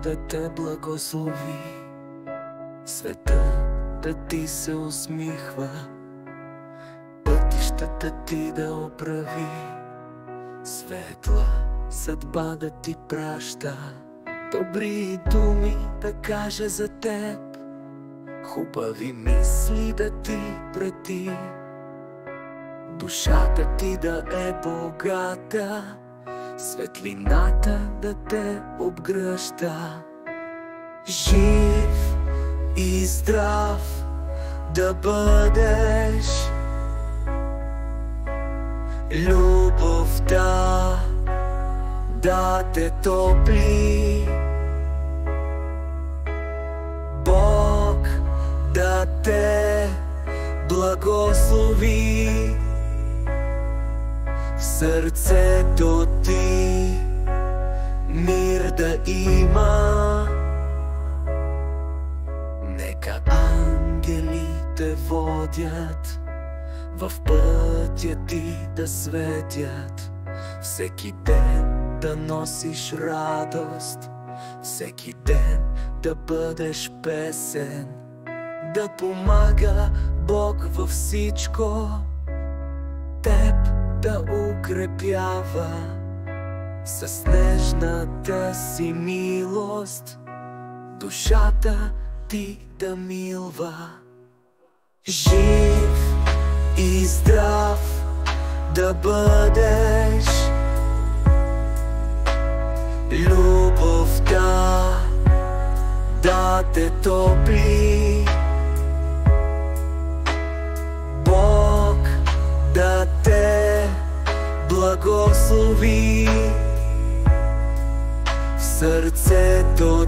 да те благослови, света да ти се усмихва, пътищата ти да оправи, светла съдба да ти праща, добри думи да каже за теб, хубави мисли да ти прети, душата ти да е богата, светлината да те обгръща. Жив и здрав да бъдеш, любовта да те топли, Бог да те благослови, в сърцето ти мир да има. Нека ангелите водят, в пътя ти да светят, всеки ден да носиш радост, всеки ден да бъдеш песен, да помага Бог във всичко, теб да укрепява с нежната си милост, душата ти да милва. Жив и здрав да бъдеш, любовта да те топли, Бог да те благослови, в сърцето